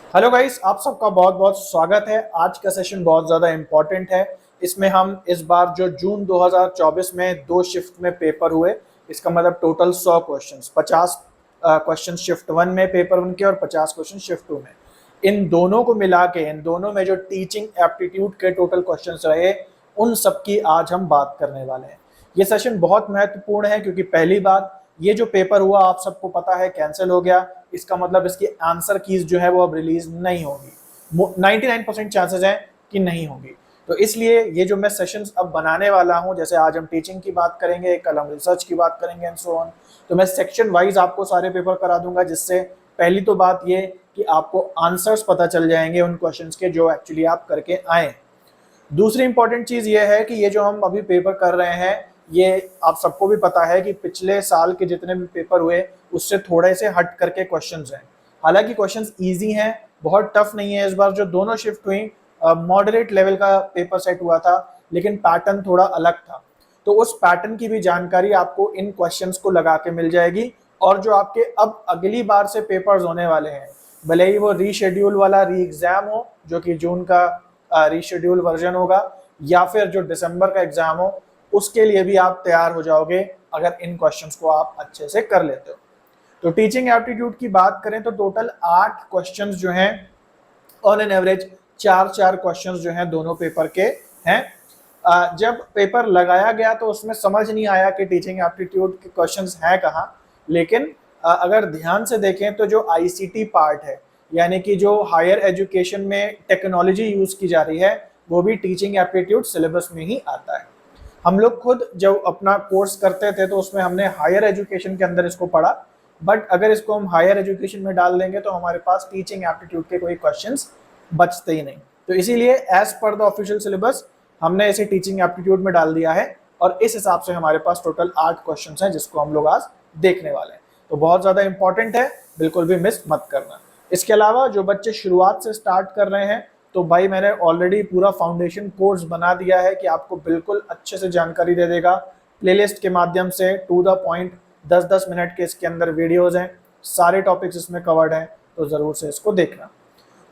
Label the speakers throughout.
Speaker 1: Hello guys, आप सबका बहुत बहुत स्वागत है। आज का सेशन बहुत ज़्यादा इम्पोर्टेंट है। इसमें हम इस बार जो जून 2024 में दो शिफ्ट में पेपर हुए, इसका मतलब total 100 questions, 50 question shift one में पेपर वन के और 50 क्वेश्चन शिफ्ट टू में। इन दोनों को मिला के इन दोनों में जो टीचिंग एप्टीट्यूड के टोटल क्वेश्चंस रहे, उन सब की आज हम बात करने वाले हैं। ये सेशन बहुत महत्वपूर्ण है क्योंकि पहली बात, ये जो पेपर हुआ आप सबको पता है कैंसिल हो गया। इसका मतलब इसकी आंसर कीज जो है वो अब रिलीज नहीं होगी। 99% चांसेस हैं कि नहीं होगी। तो इसलिए ये जो मैं सेशंस अब बनाने वाला हूं, जैसे आज हम टीचिंग की बात करेंगे, कल हम रिसर्च की बात करेंगे एंड सो ऑन, तो मैं सेक्शन वाइज आपको सारे पेपर करा दूंगा, जिससे पहली तो बात ये कि आपको आंसर्स पता चल जाएंगे उन क्वेश्चंस के जो एक्चुअली आप करके आए। दूसरी इंपॉर्टेंट चीज ये है कि ये जो हम अभी पेपर कर रहे हैं, ये आप सबको भी पता है कि पिछले साल के जितने भी पेपर हुए उससे थोड़े से हट करके क्वेश्चंस हैं। हालांकि क्वेश्चंस इजी हैं, बहुत टफ नहीं है। इस बार जो दोनों शिफ्ट हुई मॉडरेट लेवल का पेपर सेट हुआ था, लेकिन पैटर्न थोड़ा अलग था। तो उस पैटर्न की भी जानकारी आपको इन क्वेश्चंस को लगा के मिल जाएगी। और जो आपके अब अगली बार से पेपर्स होने वाले हैं, भले ही वो रीशेड्यूल वाला री एग्जाम हो जो कि जून का रीशेड्यूल वर्जन होगा, या फिर जो दिसंबर का एग्जाम हो, उसके लिए भी आप तैयार हो जाओगे अगर इन क्वेश्चंस को आप अच्छे से कर लेते हो। तो टीचिंग एप्टीट्यूड की बात करें तो टोटल 8 क्वेश्चंस जो हैं, ऑन एन एवरेज 4-4 क्वेश्चंस जो हैं दोनों पेपर के हैं। जब पेपर लगाया गया तो उसमें समझ नहीं आया कि टीचिंग एप्टीट्यूड के क्वेश्चंस हैं कहाँ। लेकिन अगर ध्यान से देखें तो जो आईसीटी पार्ट है, यानी कि जो हायर एजुकेशन में टेक्नोलॉजी यूज की जा रही है, वो भी टीचिंग एप्टीट्यूड सिलेबस में ही आता है। हम लोग खुद जब अपना कोर्स करते थे तो उसमें हमने हायर एजुकेशन के अंदर इसको पढ़ा, बट अगर इसको हम हायर एजुकेशन में डाल देंगे तो हमारे पास टीचिंग एप्टीट्यूड के कोई क्वेश्चंस बचते ही नहीं। तो इसीलिए as per the official syllabus हमने इसे टीचिंग एप्टीट्यूड में डाल दिया है, और इस हिसाब से हमारे पास टोटल 8 क्वेश्चंस हैं जिसको हम लोग आज देखने वाले हैं। तो बहुत ज़्यादा इंपॉर्टेंट है, बिल्कुल भी मिस मत करना। इसके अलावा जो बच्चे शुरुआत से स्टार्ट कर रहे हैं, तो भाई मैंने ऑलरेडी पूरा फाउंडेशन कोर्स बना दिया है कि आपको बिल्कुल अच्छे से जानकारी दे देगा। प्लेलिस्ट के माध्यम से टू द पॉइंट 10-10 मिनट के इसके अंदर वीडियोज़ हैं, सारे टॉपिक्स इसमें कवर्ड हैं, तो ज़रूर से इसको देखना।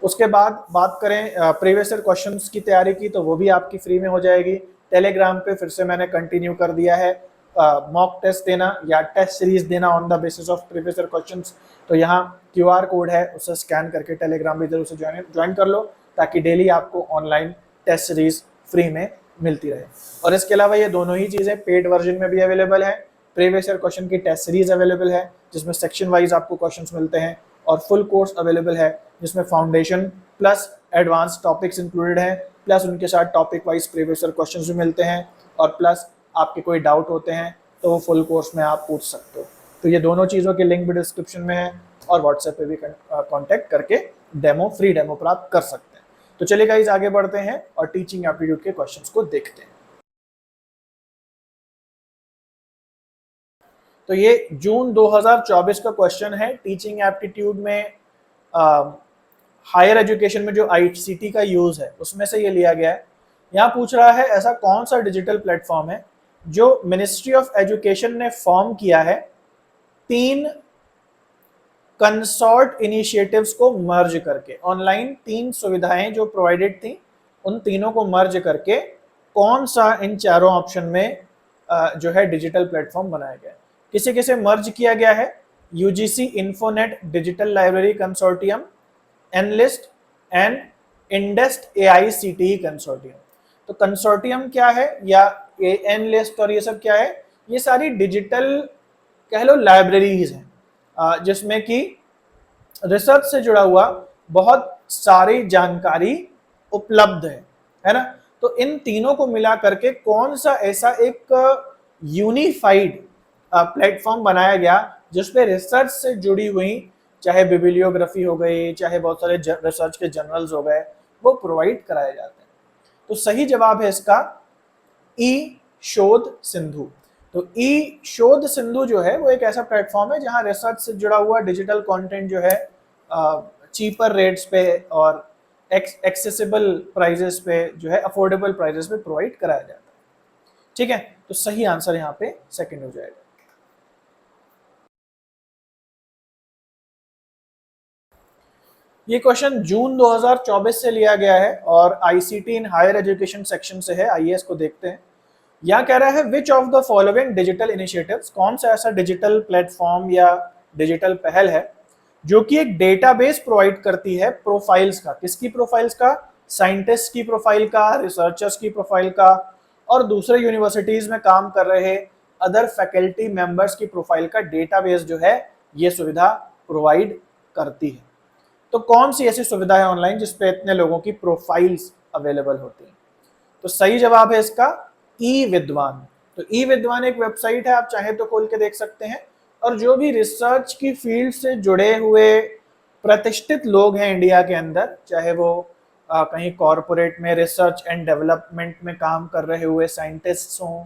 Speaker 1: उसके बाद बात करें प्रीवियस ईयर क्वेश्चंस की तैयारी की, तो वो भी आपकी फ्री में हो जाएगी। टेलीग्राम पे फिर से मैंने कंटिन्यू कर दिया है मॉक टेस्ट देना या टेस्ट सीरीज देना on the basis of previous year questions. तो यहाँ क्यूआर कोड है, उसे स्कैन करके टेलीग्राम भी जरूर से ज्वाइन कर लो, ताकि डेली आपको ऑनलाइन टेस्ट सीरीज फ्री में मिलती रहे। और इसके अलावा ये दोनों ही चीज़ें पेड वर्जन में भी अवेलेबल है। प्रीवियस ईयर क्वेश्चन की टेस्ट सीरीज अवेलेबल है जिसमें सेक्शन वाइज आपको क्वेश्चंस मिलते हैं, और फुल कोर्स अवेलेबल है जिसमें foundation plus advance topics included हैं, प्लस उनके साथ topic wise previous year questions भी मिलते हैं, और प्लस आपके कोई डाउट होते हैं तो वो फुल कोर्स में आप पूछ सकते हो। तो ये दोनों चीज़ों के लिंक भी डिस्क्रिप्शन में है, और व्हाट्सएप पे भी कांटेक्ट करके फ्री डेमो प्राप्त कर सकते हैं। तो चलिए गाइस, आगे बढ़ते हैं और टीचिंग एप्टीट्यूड के क्वेश्चंस को देखते हैं। तो ये जून 2024 का क्वेश्चन है टीचिंग एप्टीट्यूड में। हायर एजुकेशन में जो आईसीटी का यूज है उसमें से ये लिया गया है। यहाँ पूछ रहा है ऐसा कौन सा डिजिटल प्लेटफॉर्म है जो मिनिस्ट्री ऑफ एजुकेशन ने फॉर्म किया है 3 कंसॉर्ट इनिशिएटिव्स को मर्ज करके। ऑनलाइन 3 सुविधाएं जो प्रोवाइडेड थी, उन तीनों को मर्ज करके कौन सा इन चारों ऑप्शन में जो है डिजिटल प्लेटफॉर्म बनाया गया है। किसे किसे मर्ज किया गया है? UGC INFONET digital library consortium, NLIST and INDEST AICTE consortium. तो कंसोर्टियम क्या है, या एनलिस्ट और ये सब क्या है? ये सारी डिजिटल कह लो लाइब्रेरीज हैं जिसमें कि रिसर्च से जुड़ा हुआ बहुत सारी जानकारी उपलब्ध है ना। तो इन तीनों को मिला करके कौन सा ऐसा एक यूनिफाइड प्लेटफॉर्म बनाया गया जिसपे रिसर्च से जुड़ी हुई, चाहे बिब्लियोग्राफी हो गई, चाहे बहुत सारे रिसर्च के जर्नल्स हो गए, वो प्रोवाइड कराए जाते हैं। तो सही जवाब है इसका ई शोध सिंधु। तो ई शोध सिंधु जो है वो एक ऐसा प्लेटफॉर्म है जहां रिसर्च से जुड़ा हुआ डिजिटल कंटेंट जो है चीपर रेट्स पे और एक्सेसिबल प्राइजेस पे जो है, अफोर्डेबल प्राइजेस पे प्रोवाइड कराया जाता है। ठीक है, तो सही आंसर यहाँ पे सेकंड हो जाएगा। ये क्वेश्चन जून 2024 से लिया गया है और ICT in higher education section से है। आइए इसको देखते हैं। यहाँ कह रहा है which of the following digital initiatives, कौन सा ऐसा डिजिटल प्लेटफॉर्म या डिजिटल पहल है जो कि एक डेटाबेस प्रोवाइड करती है प्रोफाइल्स का। किसकी प्रोफाइल्स का? साइंटिस्ट की प्रोफाइल का, रिसर्चर्स की प्रोफाइल का, और दूसरे यूनिवर्सिटीज में काम कर रहे अदर फैकल्टी मेंबर्स की प्रोफाइल का डेटाबेस जो है ये सुविधा प्रोवाइड करती है। तो कौन सी ऐसी सुविधा है ऑनलाइन जिसपे इतने लोगों की प्रोफाइल्स अवेलेबल होती हैं? तो सही जवाब है इसका ई विद्वान। तो ई विद्वान एक वेबसाइट है, आप चाहे तो खोल के देख सकते हैं, और जो भी रिसर्च की फील्ड से जुड़े हुए प्रतिष्ठित लोग हैं इंडिया के अंदर, चाहे वो कहीं कॉरपोरेट में रिसर्च एंड डेवलपमेंट में काम कर रहे हुए साइंटिस्ट्स हों,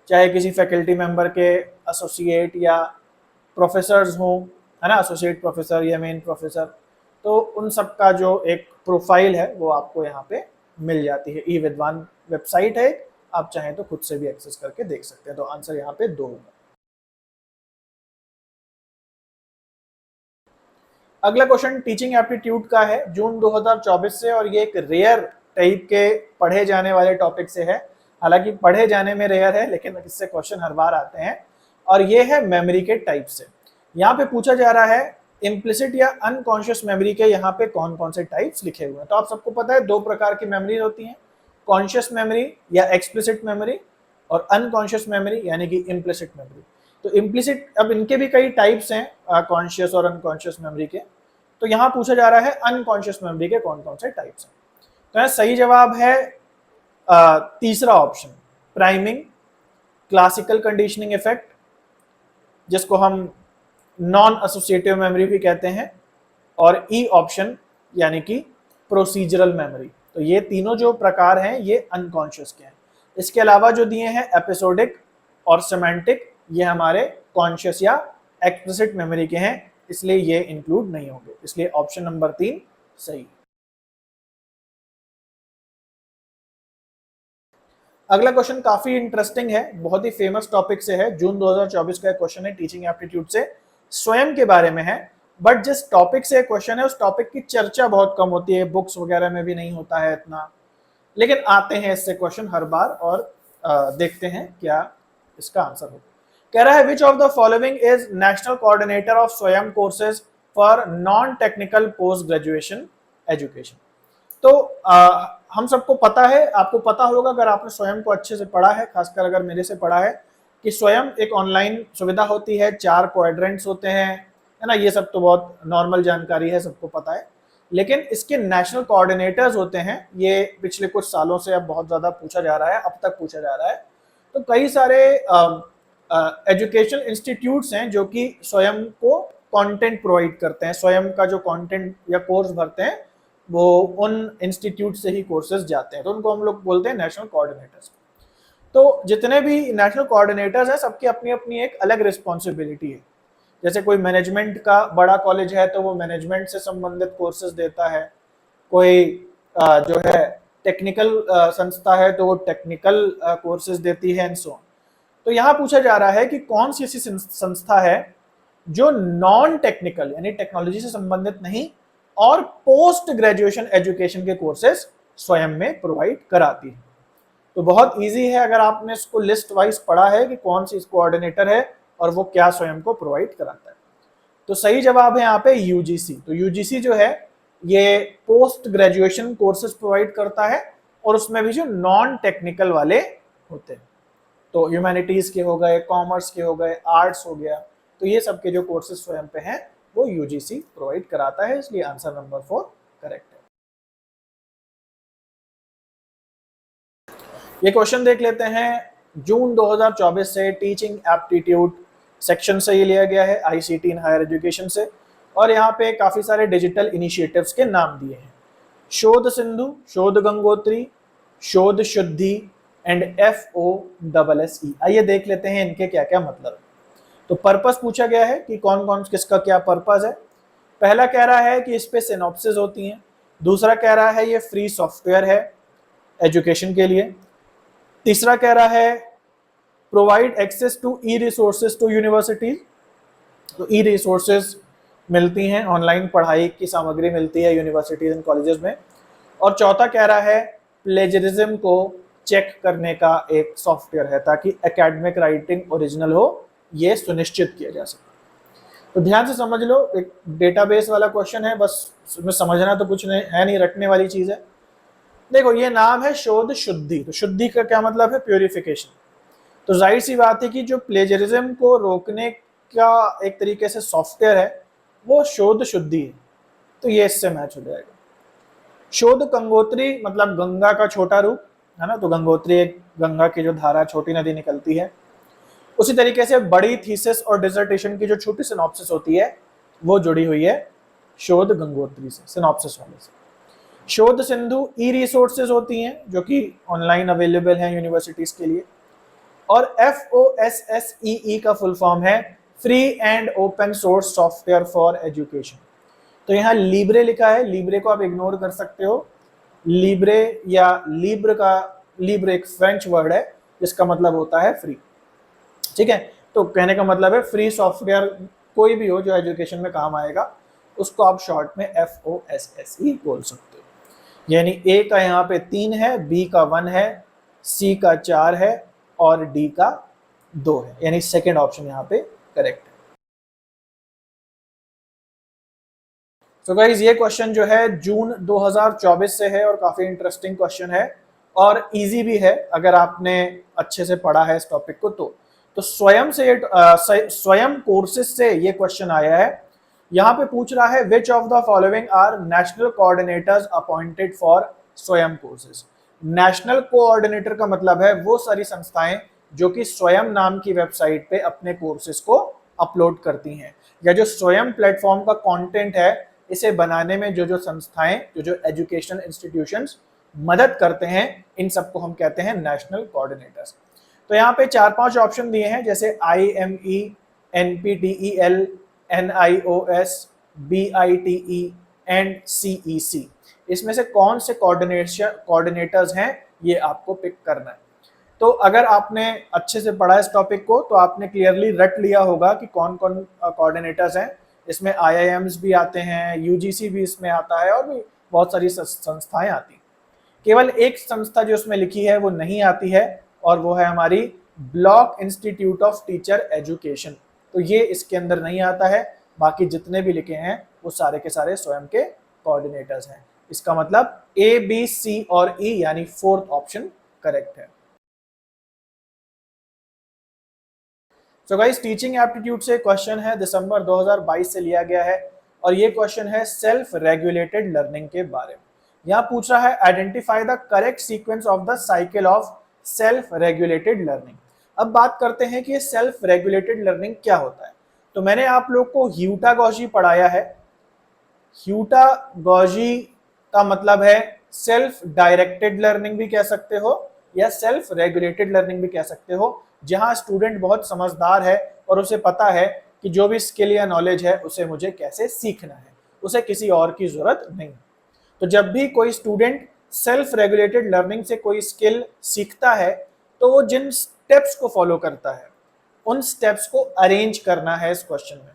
Speaker 1: चाहे किसी फैकल्टी मेंबर के एसोसिएट या प्रोफेसर्स हों, है ना, एसोसिएट प्रोफेसर या मेन प्रोफेसर, तो उन सब का जो एक प्रोफाइल है वो आपको यहाँ पे मिल जाती है। ई विद्वान वेबसाइट है, आप चाहें तो खुद से भी एक्सेस करके देख सकते हैं। तो आंसर यहाँ पे 2 होगा। अगला क्वेश्चन टीचिंग एप्टीट्यूड का है, जून 2024 से, और ये एक रेयर टाइप के पढ़े जाने वाले टॉपिक से है। हालांकि पढ़े जाने में रेयर है, लेकिन इससे क्वेश्चन हर बार आते हैं, और ये है मेमोरी के टाइप से। यहाँ पे पूछा जा रहा है इम्प्लिसिट या अनकॉन्शियस मेमोरी के यहाँ पे कौन कौन से टाइप्स लिखे हुए हैं। तो आप सबको पता है 2 प्रकार की मेमोरी होती हैं, कॉन्शियस मेमोरी या एक्सप्लिसिट मेमोरी, और अनकॉन्शियस मेमोरी यानी कि इम्प्लिसिट मेमोरी। तो इम्प्लिसिट, अब इनके भी कई टाइप्स हैं कॉन्शियस और अनकॉन्शियस मेमोरी के। तो यहाँ पूछा जा रहा है अनकॉन्शियस मेमोरी के कौन कौन से टाइप्स हैं। तो यहाँ सही जवाब है तीसरा option, priming, classical conditioning effect, जिसको हम नॉन एसोसिएटिव मेमोरी भी कहते हैं, और ई ऑप्शन यानी कि प्रोसीजरल मेमोरी। तो ये तीनों जो प्रकार हैं ये अनकॉन्शियस के हैं। इसके अलावा जो दिए हैं एपिसोडिक और सेमेंटिक, ये हमारे कॉन्शियस या एक्सप्लिसिट मेमोरी के हैं, इसलिए ये इंक्लूड नहीं होंगे। इसलिए ऑप्शन नंबर 3 सही। अगला क्वेश्चन काफी इंटरेस्टिंग है, बहुत ही फेमस टॉपिक से है, जून 2024 का क्वेश्चन है, टीचिंग एप्टीट्यूड से, स्वयं के बारे में है। बट जिस टॉपिक से क्वेश्चन है उस टॉपिक की चर्चा बहुत कम होती है, बुक्स वगैरह में भी नहीं होता है इतना, लेकिन आते हैं इससे क्वेश्चन हर बार, और देखते हैं क्या इसका आंसर होगा। कह रहा है which of the following is national coordinator of Swayam courses for non technical post graduation education. तो हम सबको पता है, आपको पता होगा अगर आपने स्वयं को अच्छे से पढ़ा है, खासकर अगर मेरे से पढ़ा है, कि स्वयं एक ऑनलाइन सुविधा होती है, 4 क्वाड्रेंट्स होते हैं, है ना, ये सब तो बहुत नॉर्मल जानकारी है, सबको पता है। लेकिन इसके नेशनल कोऑर्डिनेटर्स होते हैं, ये पिछले कुछ सालों से अब बहुत ज़्यादा पूछा जा रहा है, अब तक पूछा जा रहा है। तो कई सारे एजुकेशन इंस्टीट्यूट्स हैं जो कि स्वयं को कंटेंट प्रोवाइड करते हैं, स्वयं का जो कंटेंट या कोर्स भरते हैं वो उन इंस्टीट्यूट से ही कोर्सेज जाते हैं, तो उनको हम लोग बोलते हैं नेशनल कोऑर्डिनेटर्स। तो जितने भी नेशनल कोऑर्डिनेटर्स हैं सबकी अपनी अपनी एक अलग रिस्पॉन्सिबिलिटी है। जैसे कोई मैनेजमेंट का बड़ा कॉलेज है तो वो मैनेजमेंट से संबंधित कोर्सेज देता है, कोई जो है टेक्निकल संस्था है तो वो टेक्निकल कोर्सेज देती है, एंड सो ऑन। तो यहाँ पूछा जा रहा है कि कौन सी ऐसी संस्था है जो नॉन टेक्निकल यानी टेक्नोलॉजी से संबंधित नहीं और पोस्ट ग्रेजुएशन एजुकेशन के कोर्सेज स्वयं में प्रोवाइड कराती है। तो बहुत इजी है, अगर आपने इसको लिस्ट वाइज पढ़ा है कि कौन सी कोऑर्डिनेटर है और वो क्या स्वयं को प्रोवाइड कराता है। तो सही जवाब है यहाँ पे यूजीसी। तो यूजीसी जो है ये पोस्ट ग्रेजुएशन कोर्सेज प्रोवाइड करता है, और उसमें भी जो नॉन टेक्निकल वाले होते हैं, तो ह्यूमैनिटीज के हो गए, कॉमर्स के हो गए, आर्ट्स हो गया, तो ये सब के जो कोर्सेज स्वयं पे हैं वो यूजीसी प्रोवाइड कराता है, इसलिए आंसर नंबर 4 करेक्ट है। ये क्वेश्चन देख लेते हैं, जून 2024 से टीचिंग एप्टीट्यूड सेक्शन से ये लिया गया है, आईसीटी इन हायर एजुकेशन से, और यहाँ पे काफी सारे डिजिटल इनिशिएटिव्स के नाम दिए हैं, शोध सिंधु, शोध गंगोत्री, शोध शुद्धि एंड FOSSE। आइए देख लेते हैं इनके क्या क्या मतलब है। तो पर्पस पूछा गया है कि कौन कौन किसका क्या पर्पस है। पहला कह रहा है कि इस पे सिनॉप्सिस होती हैं, दूसरा कह रहा है ये फ्री सॉफ्टवेयर है एजुकेशन के लिए, तीसरा कह रहा है provide access to e resources to universities. तो ई रिसोर्सेज मिलती हैं, ऑनलाइन पढ़ाई की सामग्री मिलती है यूनिवर्सिटीज एंड कॉलेजेस में। और चौथा कह रहा है प्लेजरिज्म को चेक करने का एक सॉफ्टवेयर है ताकि एकेडमिक राइटिंग ओरिजिनल हो, ये सुनिश्चित किया जा सके। तो ध्यान से समझ लो, एक डेटाबेस वाला क्वेश्चन है, बस उसमें समझना तो कुछ नहीं है, नहीं रटने वाली चीज है। देखो ये नाम है शोध शुद्धि, तो शुद्धि का क्या मतलब है? प्योरिफिकेशन। तो जाहिर सी बात है कि जो प्लेजरिज्म को रोकने का एक तरीके से सॉफ्टवेयर है वो शोध शुद्धि है, तो ये इससे मैच हो जाएगा। शोध गंगोत्री मतलब गंगा का छोटा रूप है ना, तो गंगोत्री एक गंगा की जो धारा छोटी नदी निकलती है। उसी तरीके से बड़ी थीसिस और डिसर्टेशन की जो छोटी सिनॉप्सिस होती है वो जुड़ी हुई है शोध गंगोत्री से, सिनॉप्सिस वाले से। शोध सिंधु ई रिसोर्सेज होती हैं जो कि ऑनलाइन अवेलेबल हैं यूनिवर्सिटीज के लिए। और FOSSEE का फुल फॉर्म है free and open source software for education. तो यहाँ लिब्रे लिखा है, लिब्रे को आप इग्नोर कर सकते हो। लिब्रे या लिब्र का, लिब्रे एक फ्रेंच वर्ड है जिसका मतलब होता है फ्री, ठीक है। तो कहने का मतलब है फ्री सॉफ्टवेयर कोई भी हो जो एजुकेशन में काम आएगा उसको आप शॉर्ट में FOSSE बोल सकते हो। यानी ए का यहाँ पे 3 है, बी का 1 है, सी का 4 है और डी का 2 है, यानी सेकेंड ऑप्शन यहाँ पे करेक्ट है। तो गाइस ये क्वेश्चन जो है जून 2024 से है और काफी इंटरेस्टिंग क्वेश्चन है और इजी भी है अगर आपने अच्छे से पढ़ा है इस टॉपिक को। तो स्वयं से स्वयं कोर्सेज से ये क्वेश्चन आया है। यहाँ पे पूछ रहा है which of the following are national coordinators appointed for Swayam courses. National coordinator का मतलब है वो सारी संस्थाएं जो कि स्वयं नाम की वेबसाइट पे अपने कोर्सेज को अपलोड करती हैं, या जो स्वयं प्लेटफॉर्म का कंटेंट है इसे बनाने में जो जो संस्थाएं, जो जो एजुकेशन इंस्टीट्यूशंस मदद करते हैं, इन सबको हम कहते हैं नेशनल कोऑर्डिनेटर्स। तो यहाँ पे 4-5 ऑप्शन दिए हैं जैसे IME, NPTEL, NIOS, BITE and CEC। इसमें से कौन से कोऑर्डिनेटर्स हैं ये आपको पिक करना है। तो अगर आपने अच्छे से पढ़ा इस टॉपिक को तो आपने क्लियरली रट लिया होगा कि कौन कौन कोऑर्डिनेटर्स हैं। इसमें IIMs भी आते हैं, UGC भी इसमें आता है और भी बहुत सारी संस्थाएं आती हैं। केवल एक संस्था जो इसमें लिखी है वो नहीं आती है और वो है हमारी block institute of teacher education, तो ये इसके अंदर नहीं आता है। बाकी जितने भी लिखे हैं वो सारे के सारे स्वयं के कोऑर्डिनेटर्स हैं। इसका मतलब A, B, C और E यानी 4th ऑप्शन करेक्ट है। तो गाइस टीचिंग एप्टीट्यूड से क्वेश्चन है, दिसंबर 2022 से लिया गया है और ये क्वेश्चन है सेल्फ रेगुलेटेड लर्निंग के बारे में। यहाँ पूछ रहा है identify the correct sequence of the cycle of self regulated learning. अब बात करते हैं कि ये सेल्फ रेगुलेटेड लर्निंग क्या होता है। तो मैंने आप लोग को ह्यूटागोजी पढ़ाया है। ह्यूटागोजी का मतलब है सेल्फ डायरेक्टेड लर्निंग भी कह सकते हो या सेल्फ रेगुलेटेड लर्निंग भी कह सकते हो, जहां स्टूडेंट बहुत समझदार है और उसे पता है कि जो भी स्किल या नॉलेज है उसे मुझे कैसे सीखना है, उसे किसी और की जरूरत नहीं। तो जब भी कोई स्टूडेंट सेल्फ रेगुलेटेड लर्निंग से कोई स्किल सीखता है तो वो जिन स्टेप्स को फॉलो करता है उन स्टेप्स को अरेंज करना है इस क्वेश्चन में।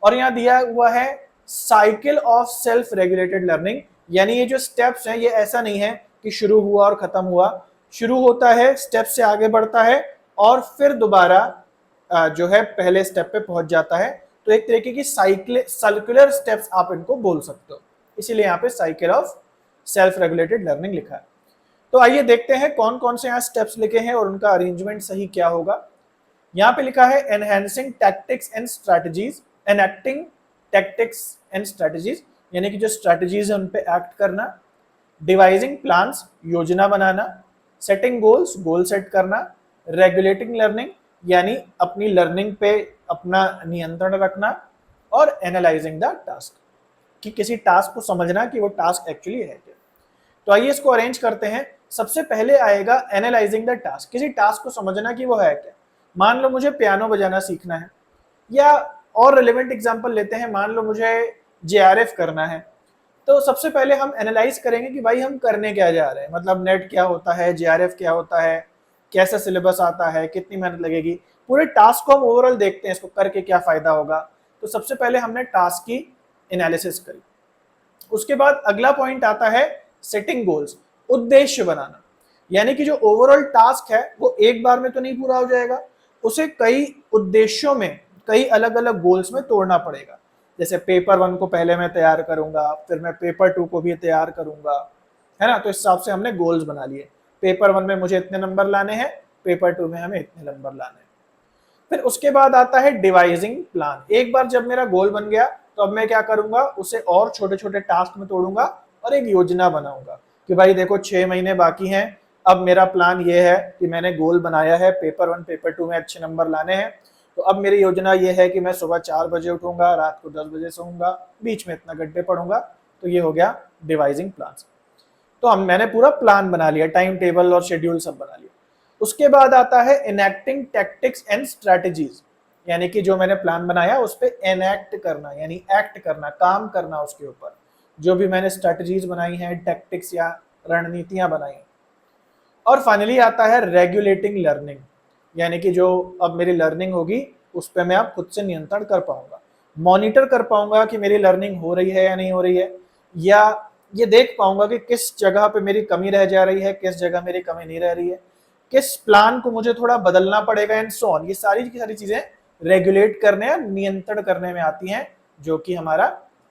Speaker 1: और यहाँ दिया हुआ है cycle of self regulated learning, यानी ये जो स्टेप्स हैं ये ऐसा नहीं है कि शुरू हुआ और खत्म हुआ। शुरू होता है, स्टेप से आगे बढ़ता है और फिर दोबारा जो है पहले स्टेप पे पहुंच जाता है। तो एक तरीके की सर्कुलर स्टेप्स आप इनको बोल सकते हो, इसीलिए यहाँ पे cycle of self regulated learning लिखा है। तो आइए देखते हैं कौन कौन से यहाँ स्टेप्स लिखे हैं और उनका अरेंजमेंट सही क्या होगा। यहाँ पे लिखा है enhancing tactics and strategies, enacting tactics and strategies यानी कि जो स्ट्रैटेजीज है उन पे एक्ट करना, डिवाइजिंग प्लान्स योजना बनाना, सेटिंग गोल्स गोल सेट करना, रेगुलेटिंग लर्निंग यानी अपनी लर्निंग पे अपना नियंत्रण रखना, और एनालाइजिंग द टास्क कि किसी टास्क को समझना कि वो टास्क एक्चुअली है क्या। तो आइए इसको अरेंज करते हैं। सबसे पहले आएगा एनालाइजिंग द टास्क, किसी टास्क को समझना कि वो है क्या। मान लो मुझे पियानो बजाना सीखना है, या और रिलेवेंट एग्जांपल लेते हैं, मान लो मुझे JRF करना है। तो सबसे पहले हम एनालाइज करेंगे कि भाई हम करने क्या जा रहे हैं, मतलब नेट क्या होता है, JRF क्या होता है, कैसा सिलेबस आता है, कितनी मेहनत लगेगी, पूरे टास्क को हम ओवरऑल देखते हैं, इसको करके क्या फायदा होगा। तो सबसे पहले हमने टास्क की एनालिसिस करी। उसके बाद अगला पॉइंट आता है सेटिंग गोल्स, उद्देश्य बनाना। यानी कि जो ओवरऑल टास्क है वो एक बार में तो नहीं पूरा हो जाएगा, उसे कई उद्देश्यों में, कई अलग अलग गोल्स में तोड़ना पड़ेगा। जैसे पेपर 1 को पहले मैं तैयार करूंगा, फिर मैं पेपर 2 को भी तैयार करूंगा, है ना। तो इस हिसाब से हमने गोल्स बना लिए। पेपर 1 में मुझे इतने नंबर लाने हैं, पेपर 2 में हमें इतने नंबर लाने हैं। फिर उसके बाद आता है डिवाइजिंग प्लान। एक बार जब मेरा गोल बन गया तो अब मैं क्या करूंगा, उसे और छोटे छोटे टास्क में तोड़ूंगा और एक योजना बनाऊंगा कि भाई देखो 6 महीने बाकी हैं, अब मेरा प्लान ये है कि मैंने गोल बनाया है पेपर 1 पेपर 2 में अच्छे नंबर लाने हैं। तो अब मेरी योजना ये है कि मैं सुबह 4 बजे उठूंगा, रात को 10 बजे सोऊंगा, बीच में इतना घंटे पढ़ूंगा। तो ये हो गया डिवाइजिंग प्लान। तो हम मैंने पूरा प्लान बना लिया, टाइम टेबल और शेड्यूल सब बना लिया। उसके बाद आता है इनएक्टिंग टैक्टिक्स एंड स्ट्रैटेजीज। यानी कि जो मैंने प्लान बनाया उस पर एनएक्ट करना, यानी एक्ट करना, काम करना उसके ऊपर। जो भी मैंने स्ट्रैटेजीज बनाई हैं, टैक्टिक्स या रणनीतियां बनाई। और फाइनली आता है रेगुलेटिंग लर्निंग। यानी कि जो अब मेरी लर्निंग होगी उस पर मैं अब खुद से नियंत्रण कर पाऊंगा, मॉनिटर कर पाऊंगा कि मेरी लर्निंग हो रही है या नहीं हो रही है, या ये देख पाऊंगा कि किस जगह पे मेरी कमी रह जा रही है, किस जगह मेरी कमी नहीं रह रही है, किस प्लान को मुझे थोड़ा बदलना पड़ेगा एंड सो ऑन। ये सारी की सारी चीजें रेगुलेट करने या नियंत्रण करने में आती हैं, जो कि हमारा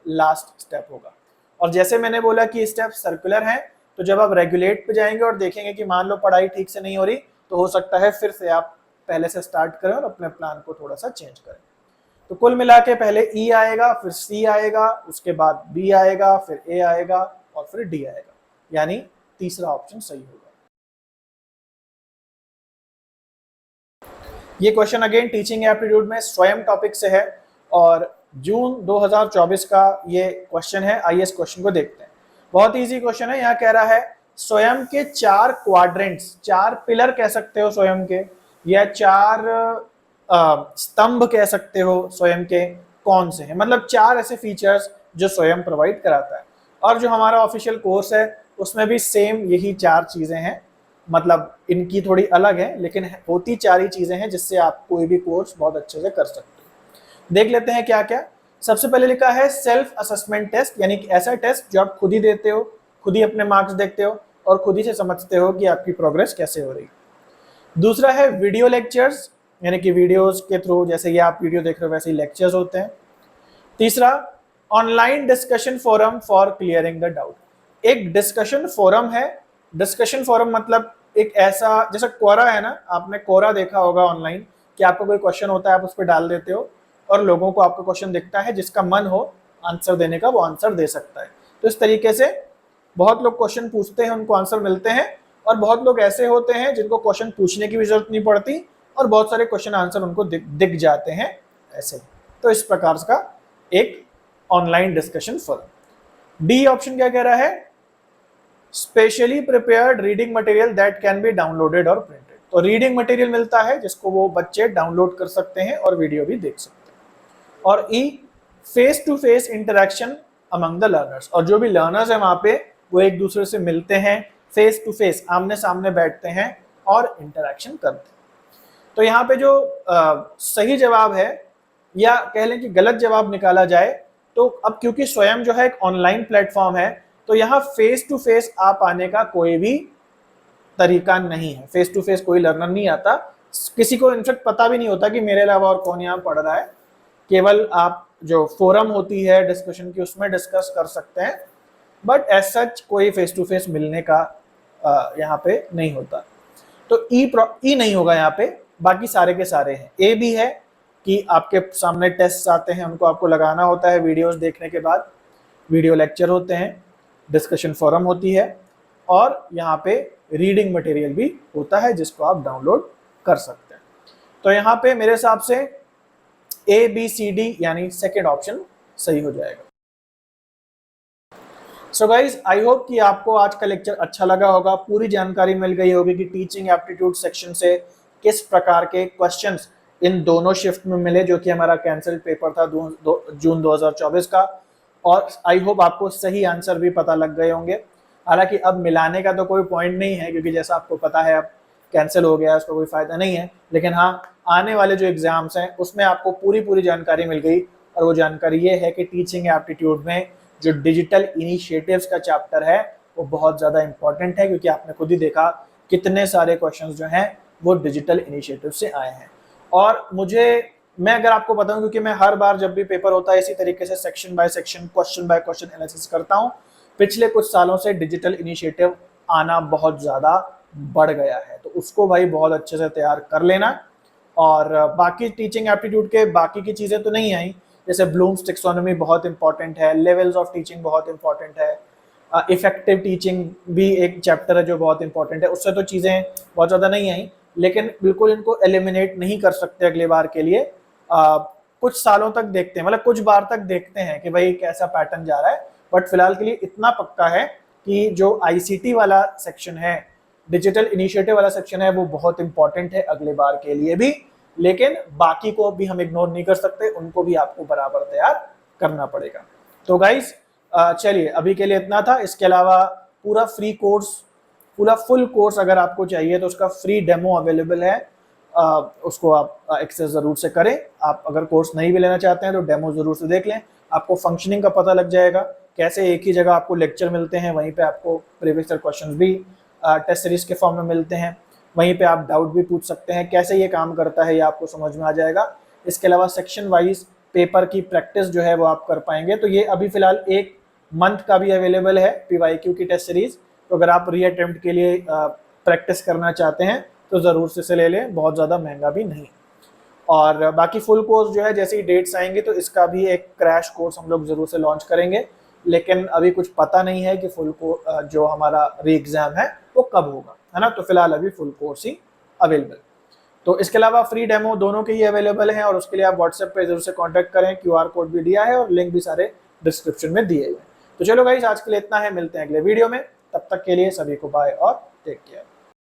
Speaker 1: लास्ट स्टेप होगा। और जैसे मैंने बोला कि स्टेप सर्कुलर हैं, तो जब आप रेगुलेट पे जाएंगे और देखेंगे कि मान लो पढ़ाई ठीक से नहीं हो रही, तो हो सकता है फिर से आप पहले से स्टार्ट करें और अपने प्लान को थोड़ा सा चेंज करें। तो कुल मिला के पहले ई आएगा, फिर सी आएगा, उसके बाद बी आएगा, फिर ए आएगा और फिर डी आएगा। यानी तीसरा ऑप्शन सही होगा। ये क्वेश्चन अगेन टीचिंग एप्टीट्यूड में स्वयं टॉपिक से है और जून 2024 का ये क्वेश्चन है। आइए इस क्वेश्चन को देखते हैं। बहुत इजी क्वेश्चन है। यहाँ कह रहा है स्वयं के 4 क्वाड्रेंट्स, 4 पिलर कह सकते हो स्वयं के, या 4 स्तंभ कह सकते हो स्वयं के, कौन से हैं। मतलब 4 ऐसे फीचर्स जो स्वयं प्रोवाइड कराता है। और जो हमारा ऑफिशियल कोर्स है उसमें भी सेम यही 4 चीजें हैं। मतलब इनकी थोड़ी अलग है, लेकिन होती 4 ही चीजें हैं जिससे आप कोई भी कोर्स बहुत अच्छे से कर सकते हो। देख लेते हैं क्या क्या। सबसे पहले लिखा है सेल्फ असेसमेंट टेस्ट, यानी कि ऐसा टेस्ट जो आप खुद ही देते हो, खुद ही अपने मार्क्स देखते हो और खुद ही से समझते हो कि आपकी प्रोग्रेस कैसे हो रही है। दूसरा है वीडियो लेक्चर्स, यानी कि वीडियोस के थ्रू, जैसे ये आप वीडियो देख रहे हो वैसे ही लेक्चर्स होते हैं। तीसरा online discussion forum for clearing the doubt. एक डिस्कशन फोरम है। डिस्कशन फोरम मतलब एक ऐसा, जैसा कोरा है ना, आपने कोरा देखा होगा ऑनलाइन, कि आपको कोई क्वेश्चन होता है आप उस पर डाल देते हो और लोगों को आपका क्वेश्चन दिखता है, जिसका मन हो आंसर देने का वो आंसर दे सकता है। तो इस तरीके से बहुत लोग क्वेश्चन पूछते हैं, उनको आंसर मिलते हैं, और बहुत लोग ऐसे होते हैं जिनको क्वेश्चन पूछने की भी जरूरत नहीं पड़ती और बहुत सारे क्वेश्चन आंसर उनको दिख जाते हैं ऐसे। तो इस प्रकार का एक online discussion forum. D option क्या कह रहा है, specially prepared reading material that can be downloaded और प्रिंटेड। तो रीडिंग मटेरियल मिलता है जिसको वो बच्चे डाउनलोड कर सकते हैं और वीडियो भी देख सकते हैं। और e face to face interaction among the learners. और जो भी लर्नर्स हैं वहां पे वो एक दूसरे से मिलते हैं, फेस टू फेस, आमने सामने बैठते हैं और इंटरेक्शन करते हैं। तो यहाँ पे जो सही जवाब है, या कह लें कि गलत जवाब निकाला जाए, तो अब क्योंकि स्वयं जो है एक ऑनलाइन प्लेटफॉर्म है, तो यहाँ फेस टू फेस आप आने का कोई भी तरीका नहीं है। फेस टू फेस कोई लर्नर नहीं आता, किसी को इनफेक्ट पता भी नहीं होता कि मेरे अलावा और कौन यहाँ पढ़ रहा है। केवल आप जो फोरम होती है डिस्कशन की उसमें डिस्कस कर सकते हैं, बट एज सच कोई फेस टू फेस मिलने का यहाँ पे नहीं होता। तो ई नहीं होगा यहाँ पे, बाकी सारे के सारे हैं। ए भी है कि आपके सामने टेस्ट आते हैं, उनको आपको लगाना होता है वीडियोस देखने के बाद, वीडियो लेक्चर होते हैं, डिस्कशन फोरम होती है, और यहाँ पे रीडिंग मटेरियल भी होता है जिसको आप डाउनलोड कर सकते हैं। तो यहाँ पे मेरे हिसाब से ए बी सी डी यानी सेकेंड ऑप्शन सही हो जाएगा। सो गाइज, आई होप कि आपको आज का लेक्चर अच्छा लगा होगा, पूरी जानकारी मिल गई होगी कि टीचिंग एप्टीट्यूड सेक्शन से किस प्रकार के क्वेश्चंस इन दोनों शिफ्ट में मिले, जो कि हमारा कैंसिल्ड पेपर था जून 2024 का। और आई होप आपको सही आंसर भी पता लग गए होंगे। हालांकि अब मिलाने का तो कोई पॉइंट नहीं है, क्योंकि जैसा आपको पता है अब कैंसिल हो गया, उसका कोई फायदा नहीं है। लेकिन हाँ, आने वाले जो एग्जाम्स हैं उसमें आपको पूरी जानकारी मिल गई और वो जानकारी ये है कि टीचिंग एप्टीट्यूड में जो डिजिटल इनिशिएटिव्स का चैप्टर है वो बहुत ज़्यादा इंपॉर्टेंट है, क्योंकि आपने खुद ही देखा कितने सारे क्वेश्चंस जो हैं वो डिजिटल इनिशिएटिव से आए हैं। और मैं अगर आपको बताऊं, क्योंकि मैं हर बार जब भी पेपर होता है इसी तरीके से section by section, question by question analysis करता हूं, पिछले कुछ सालों से डिजिटल इनिशिएटिव आना बहुत ज़्यादा बढ़ गया है, तो उसको भाई बहुत अच्छे से तैयार कर लेना। और बाकी टीचिंग एप्टीट्यूड के बाकी की चीज़ें तो नहीं आई, जैसे ब्लूम्स टेक्सोनोमी बहुत इंपॉर्टेंट है, लेवल्स ऑफ टीचिंग बहुत इंपॉर्टेंट है, इफेक्टिव टीचिंग भी एक चैप्टर है जो बहुत इंपॉर्टेंट है। उससे तो चीज़ें बहुत ज़्यादा नहीं आई, लेकिन बिल्कुल इनको एलिमिनेट नहीं कर सकते अगले बार के लिए। कुछ सालों तक देखते हैं, मतलब कुछ बार तक देखते हैं कि भाई कैसा पैटर्न जा रहा है, बट फिलहाल के लिए इतना पक्का है कि जो आईसीटी वाला सेक्शन है, डिजिटल इनिशिएटिव वाला सेक्शन है, वो बहुत इंपॉर्टेंट है अगले बार के लिए भी। लेकिन बाकी को भी हम इग्नोर नहीं कर सकते, उनको भी आपको बराबर तैयार करना पड़ेगा। तो गाइज चलिए अभी के लिए इतना था। इसके अलावा पूरा फ्री कोर्स, पूरा फुल कोर्स अगर आपको चाहिए तो उसका फ्री डेमो अवेलेबल है, उसको आप एक्सेस ज़रूर से करें। आप अगर कोर्स नहीं भी लेना चाहते हैं तो डेमो ज़रूर से देख लें, आपको फंक्शनिंग का पता लग जाएगा, कैसे एक ही जगह आपको लेक्चर मिलते हैं, वहीं पे आपको प्रीवियस ईयर क्वेश्चंस भी टेस्ट सीरीज के फॉर्म में मिलते हैं, वहीं पे आप डाउट भी पूछ सकते हैं, कैसे ये काम करता है ये आपको समझ में आ जाएगा। इसके अलावा सेक्शन वाइज पेपर की प्रैक्टिस जो है वो आप कर पाएंगे। तो ये अभी फिलहाल 1 मंथ का भी अवेलेबल है PYQ की टेस्ट सीरीज, तो अगर आप री अटेम्प्ट के लिए प्रैक्टिस करना चाहते हैं तो ज़रूर से ले लें, बहुत ज़्यादा महंगा भी नहीं। और बाकी फुल कोर्स जो है जैसे ही डेट्स आएंगे तो इसका भी एक क्रैश कोर्स हम लोग ज़रूर से लॉन्च करेंगे, लेकिन अभी कुछ पता नहीं है कि फुल को जो हमारा री एग्ज़ाम है वो कब होगा, है ना। तो फिलहाल अभी फुल कोर्स ही अवेलेबल। तो इसके अलावा फ्री डेमो दोनों के ही अवेलेबल हैं, और उसके लिए आप व्हाट्सएप पे जरूर से कांटेक्ट करें, QR कोड भी दिया है और लिंक भी सारे डिस्क्रिप्शन में दिए हुए हैं। तो चलो गाइस आज के लिए इतना है, मिलते हैं अगले वीडियो में, तब तक के लिए सभी को बाय और टेक केयर।